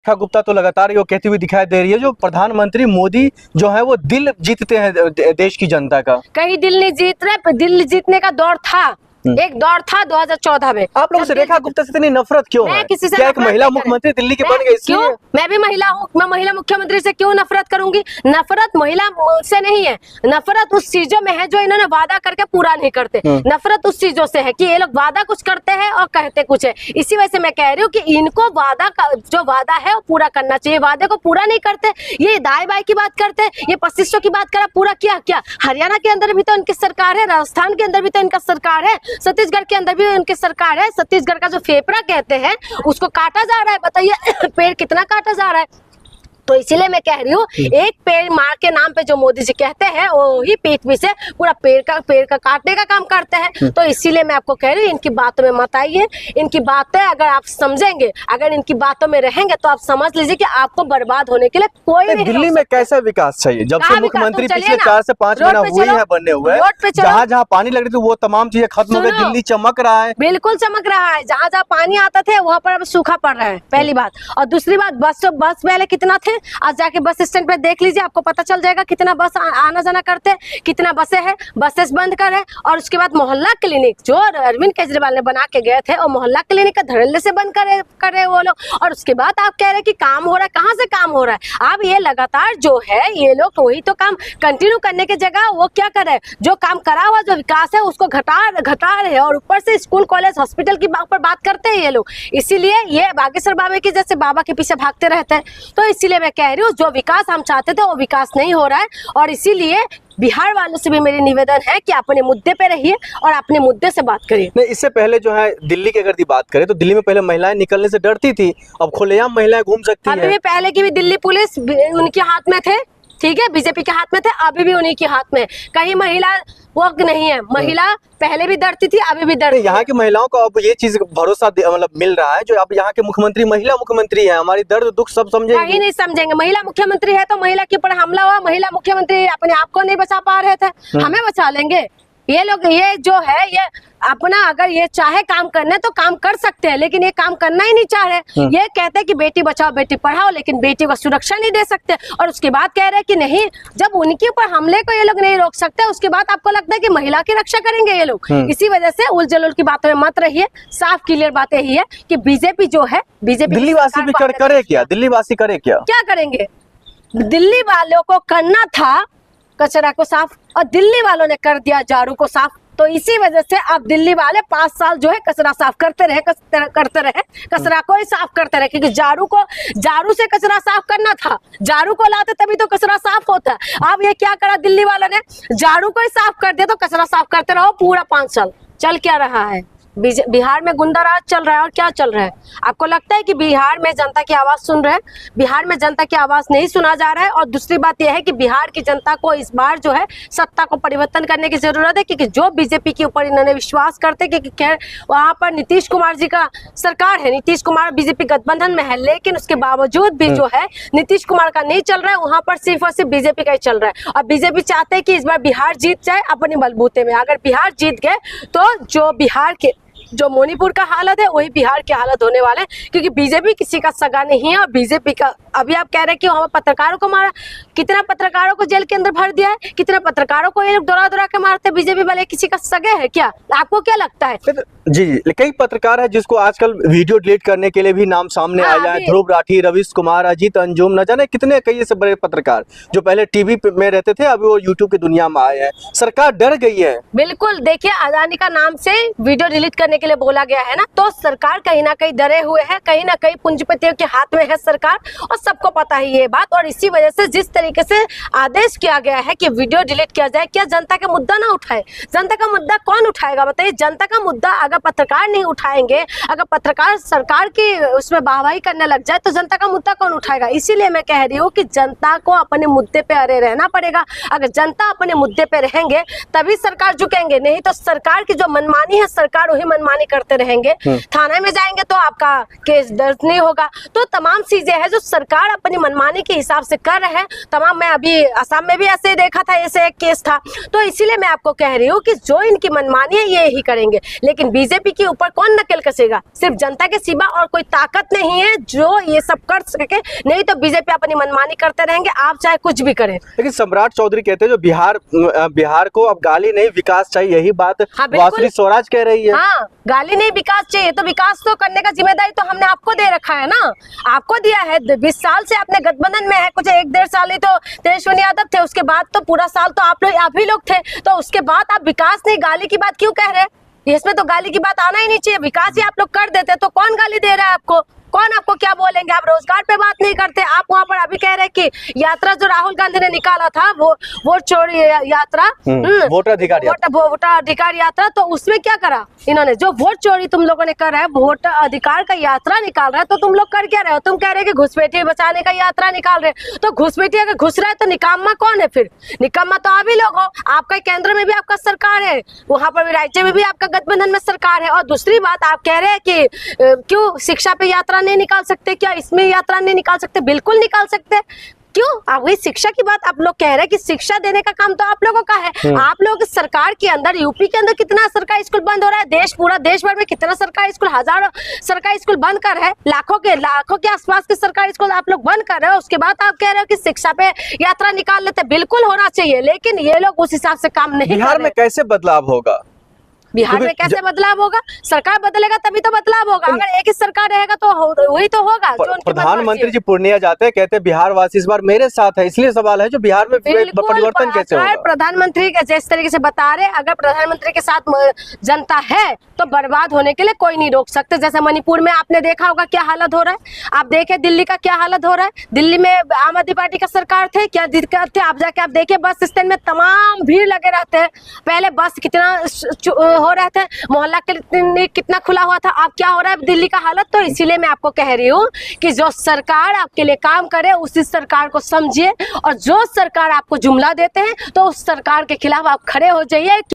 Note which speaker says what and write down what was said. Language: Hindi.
Speaker 1: रेखा गुप्ता तो लगातार ये कहती हुई दिखाई दे रही है जो प्रधानमंत्री मोदी जो है वो दिल जीतते हैं देश की जनता का।
Speaker 2: कहीं दिल नहीं जीत रहे, दिल जीतने का दौर था, एक दौर था 2014 में।
Speaker 1: आप लोगों से रेखा गुप्ता से इतनी नफरत क्यों है?
Speaker 2: किसी से
Speaker 1: क्या एक महिला मुख्यमंत्री दिल्ली की बन गई इसलिए?
Speaker 2: मैं भी महिला हूँ, मैं महिला मुख्यमंत्री से क्यों नफरत करूंगी? नफरत महिला से नहीं है, नफरत उस चीजों में है जो इन्होंने वादा करके पूरा नहीं करते। नफरत उस चीजों से है कि ये लोग वादा कुछ करते हैं और कहते कुछ है। इसी वजह से मैं कह रही हूँ कि इनको वादा का जो वादा है वो पूरा करना चाहिए। वादे को पूरा नहीं करते, ये दाई बाई की बात करते हैं, ये 2500 की बात करा, पूरा किया क्या? हरियाणा के अंदर भी तो इनकी सरकार है, राजस्थान के अंदर भी तो इनका सरकार है, छत्तीसगढ़ के अंदर भी उनकी सरकार है। छत्तीसगढ़ का जो फेफड़ा कहते हैं उसको काटा जा रहा है, बताइए पेड़ कितना काटा जा रहा है। तो इसीलिए मैं कह रही हूँ एक पेड़ मार के नाम पे जो मोदी जी कहते हैं वो ही पीठ पीछे पूरा पेड़ का काटने का काम करते हैं। तो इसीलिए मैं आपको कह रही हूँ इनकी बातों में मत आइए। इनकी बातें अगर आप समझेंगे, अगर इनकी बातों में रहेंगे तो आप समझ लीजिए कि आपको बर्बाद होने के लिए कोई नहीं।
Speaker 1: दिल्ली में कैसा विकास चाहिए? जब से मुख्यमंत्री पिछले 4 से 5 महीना हुए हैं बनने हुए, जहाँ जहाँ पानी लग रही थी वो तमाम चीजें खत्म हो गई, दिल्ली चमक रहा है।
Speaker 2: बिल्कुल चमक रहा है, जहाँ जहाँ पानी आता थे वहाँ पर अब सूखा पड़ रहा है, पहली बात। और दूसरी बात बस पहले कितना थे, आज जाके बस स्टैंड पे देख लीजिए, आपको पता चल जाएगा कितना बस आना जाना करते हैं, कितना बसें हैं, बसेस बंद कर है। और उसके बाद मोहल्ला क्लिनिक जो अरविंद केजरीवाल ने बना के गए थे और मोहल्ला क्लिनिक का धड़ल्ले से बंद कर रहे वो लोग। और उसके बाद आप कह रहे हैं कि काम हो रहा है, कहाँ से काम हो रहा है? आप ये लगातार जो है ये लोग वही तो काम कंटिन्यू करने की जगह वो क्या कर रहे हैं, जो काम करा हुआ जो विकास है उसको घटा रहे हैं और ऊपर से स्कूल कॉलेज हॉस्पिटल की पर बात करते हैं ये लोग। इसीलिए ये बागेश्वर बाबा की जैसे बाबा के पीछे भागते रहते हैं। तो इसीलिए मैं कह रही हूँ जो विकास हम चाहते थे वो विकास नहीं हो रहा है। और इसीलिए बिहार वालों से भी मेरी निवेदन है कि अपने मुद्दे पे रहिए और अपने मुद्दे से बात करिए।
Speaker 1: नहीं, इससे पहले जो है दिल्ली की अगर बात करें तो दिल्ली में पहले महिलाएं निकलने से डरती थी, अब खुलेआम महिलाएं घूम सकती
Speaker 2: अभी भी पहले की भी दिल्ली पुलिस उनके हाथ में थे, ठीक है, बीजेपी के हाथ में थे, अभी भी उन्हीं के हाथ में। कहीं महिला वो नहीं है, महिला पहले भी डरती थी, अभी भी डरती है।
Speaker 1: यहाँ की महिलाओं को अब ये चीज भरोसा मतलब मिल रहा है जो अब यहाँ के मुख्यमंत्री महिला मुख्यमंत्री है, हमारी दर्द दुख सब समझेंगे।
Speaker 2: कहीं नहीं समझेंगे। महिला मुख्यमंत्री है तो महिला के ऊपर हमला हुआ, महिला मुख्यमंत्री अपने आप को नहीं बचा पा रहे थे, हमें बचा लेंगे ये लोग। ये जो है ये अपना अगर ये चाहे काम करने तो काम कर सकते हैं, लेकिन ये काम करना ही नहीं चाह रहे। ये कहते हैं कि बेटी बचाओ बेटी पढ़ाओ, लेकिन बेटी को सुरक्षा नहीं दे सकते। और उसके बाद कह रहे हैं कि नहीं, जब उनके ऊपर हमले को ये लोग नहीं रोक सकते उसके बाद आपको लगता है कि महिला की रक्षा करेंगे ये लोग। इसी वजह से उल जलूल की बातों में मत रहिए। साफ क्लियर बात यही है कि बीजेपी जो है, बीजेपी
Speaker 1: दिल्ली वासी भी करे क्या? दिल्ली वासी करे क्या
Speaker 2: करेंगे? दिल्ली वालों को करना था कचरा को साफ और दिल्ली वालों ने कर दिया झाड़ू को साफ। तो इसी वजह से अब दिल्ली वाले 5 साल जो है कचरा साफ करते रहे, कचरा को ही साफ करते रहे। क्योंकि झाड़ू से कचरा साफ करना था, झाड़ू को लाते तभी तो कचरा साफ होता है। अब ये क्या करा दिल्ली वालों ने, झाड़ू को ही साफ कर दिया, तो कचरा साफ करते रहो पूरा 5 साल। चल क्या रहा है? बिहार में गुंडा राज चल रहा है। और क्या चल रहा है? आपको लगता है कि बिहार में जनता की आवाज सुन रहे हैं? बिहार में जनता की आवाज नहीं सुना जा रहा है। और दूसरी बात यह है कि बिहार की जनता को इस बार जो है सत्ता को परिवर्तन करने की जरूरत है, क्योंकि जो बीजेपी के ऊपर इन्होंने विश्वास करते कि वहां पर नीतीश कुमार जी का सरकार है, नीतीश कुमार बीजेपी गठबंधन में है, लेकिन उसके बावजूद भी जो है नीतीश कुमार का नहीं चल रहा है, वहां पर सिर्फ और सिर्फ बीजेपी का ही चल रहा है। और बीजेपी चाहते हैं कि इस बार बिहार जीत जाए अपने बलबूते में। अगर बिहार जीत गए तो जो बिहार के जो मणिपुर का हालत है वही बिहार की हालत होने वाला है, क्योंकि बीजेपी किसी का सगा नहीं है। और बीजेपी का अभी आप कह रहे हैं कि हम पत्रकारों को मारा, कितना पत्रकारों को जेल के अंदर भर दिया है, कितना पत्रकारों को ये लोग दौरा के मारते, बीजेपी वाले किसी का सगे है क्या? आपको क्या लगता है?
Speaker 1: जी, कई पत्रकार है जिसको आजकल वीडियो डिलीट करने के लिए भी नाम सामने आ जाए, ध्रुव राठी, रवीश कुमार, अजीत अंजुम, न जाने कितने कई ऐसे बड़े पत्रकार जो पहले टीवी में रहते थे अभी वो यूट्यूब की दुनिया में आए हैं। सरकार डर गई है।
Speaker 2: बिल्कुल, देखिए अदानी का नाम से वीडियो डिलीट करने के लिए बोला गया है ना, तो सरकार कहीं ना कहीं डरे हुए है, कहीं ना कहीं पूंजीपतियों के हाथ में है सरकार, और सबको पता है ये बात। और इसी वजह से जिस तरीके से आदेश किया गया है कि वीडियो डिलीट किया जाए, क्या जनता का मुद्दा ना उठाए? जनता का मुद्दा कौन उठाएगा बताइए? जनता का मुद्दा अगर पत्रकार नहीं उठाएंगे, अगर पत्रकार सरकार की उसमें वाहवाही करने लग जाए तो जनता का मुद्दा कौन उठाएगा? इसीलिए मैं कह रही हूँ कि जनता को अपने मुद्दे पे अड़े रहना पड़ेगा। अगर जनता अपने मुद्दे पे रहेंगे तभी सरकार झुकेंगे, नहीं तो सरकार की जो मनमानी है सरकार वही मनमानी करते रहेंगे। थाने में जाएंगे तो आपका केस दर्ज नहीं होगा। तो तमाम चीजें हैं जो सरकार सरकार अपनी मनमानी के हिसाब से कर रहे हैं तमाम। मैं अभी असम में भी ऐसे ही देखा था, ऐसे एक केस था। तो इसीलिए मैं आपको कह रही हूँ कि जो इनकी मनमानी है ये ही करेंगे, लेकिन बीजेपी के ऊपर कौन नकेल कसेगा? सिर्फ जनता के सिवा और कोई ताकत नहीं है जो ये सब कर सके। नहीं तो बीजेपी अपनी मनमानी करते रहेंगे, आप चाहे कुछ भी करें।
Speaker 1: लेकिन सम्राट चौधरी कहते हैं जो बिहार को अब गाली नहीं विकास चाहिए, यही बात
Speaker 2: हाँ,
Speaker 1: वासुरी स्वराज कह रही है।
Speaker 2: हाँ, गाली नहीं विकास चाहिए, तो विकास तो करने का जिम्मेदारी तो हमने आपको दे रखा है ना, आपको दिया है। 20 साल से अपने गठबंधन में है, कुछ 1-1.5 साल ही तो तेजस्वी यादव थे, उसके बाद तो पूरा साल तो आप ही लोग थे। तो उसके बाद आप विकास नहीं गाली की बात क्यों कह रहे हैं? इसमें तो गाली की बात आना ही नहीं चाहिए। विकास ही आप लोग कर देते तो कौन गाली दे रहा है आपको? कौन आपको क्या बोलेंगे? आप रोजगार पे बात नहीं करते। आप वहां पर अभी कह रहे हैं कि यात्रा जो राहुल गांधी ने निकाला था वो चोरी यात्रा,
Speaker 1: वोटर
Speaker 2: अधिकार यात्रा, तो उसमें क्या करा इन्होंने? जो वोट चोरी तुम लोगों ने कर रहा है, वोट अधिकार का यात्रा निकाल रहा है, तो तुम लोग कर क्या रहे हो? तुम कह रहे हो कि घुसपैठी बचाने का यात्रा निकाल रहे, तो घुसपैठी अगर घुस रहा है तो निकम्मा कौन है फिर? निकम्मा तो आप ही लोग हो। आपका केंद्र में भी आपका सरकार है, वहां पर भी राज्य में भी आपका गठबंधन में सरकार है। और दूसरी बात, आप कह रहे हैं कि क्यों शिक्षा पे यात्रा नहीं निकाल सकते? क्या इसमें यात्रा नहीं निकाल सकते? बिल्कुल निकाल सकते। क्यों? आप वही शिक्षा की बात आप लोग कह रहे हैं कि शिक्षा देने का काम तो आप लोगों का है। आप लोग सरकार के अंदर, यूपी के अंदर कितना सरकारी स्कूल बंद हो रहा है, पूरा देश भर में कितना सरकारी स्कूल, हजारों सरकारी स्कूल बंद कर रहे हैं, लाखों के आसपास के सरकारी स्कूल आप लोग बंद कर रहे हो। उसके बाद आप कह रहे हो कि शिक्षा पे यात्रा निकाल लेते। बिल्कुल होना चाहिए, लेकिन ये लोग उस हिसाब से काम नहीं कर रहे।
Speaker 1: बिहार में कैसे बदलाव होगा?
Speaker 2: बिहार में कैसे बदलाव होगा? सरकार बदलेगा तभी तो बदलाव होगा। अगर एक ही सरकार रहेगा तो वही तो होगा जो उनकी
Speaker 1: प्रधानमंत्री जी पूर्णिया जाते हैं, कहते हैं बिहार वासी इस बार मेरे साथ है। इसलिए सवाल है जो बिहार में परिवर्तन कैसे होगा?
Speaker 2: प्रधानमंत्री जिस तरीके से बता रहे, अगर प्रधानमंत्री के साथ जनता है तो बर्बाद होने के लिए कोई नहीं रोक सकते। जैसे मणिपुर में आपने देखा होगा क्या हालत हो रहा है, आप देखे दिल्ली का क्या हालत हो रहा है। दिल्ली में आम आदमी पार्टी का सरकार थे, क्या दिक्कत थे? आप जाके आप देखिए बस स्टैंड में तमाम भीड़ लगे रहते हैं। पहले बस कितना हो रहे थे, मोहल्ला कितना खुला हुआ था, अब क्या हो रहा है दिल्ली का हालत। तो इसीलिए मैं आपको कह रही हूँ कि जो सरकार आपके लिए काम करे उसी सरकार को समझिए, और जो सरकार आपको जुमला देते हैं तो उस सरकार के खिलाफ आप खड़े हो जाइए।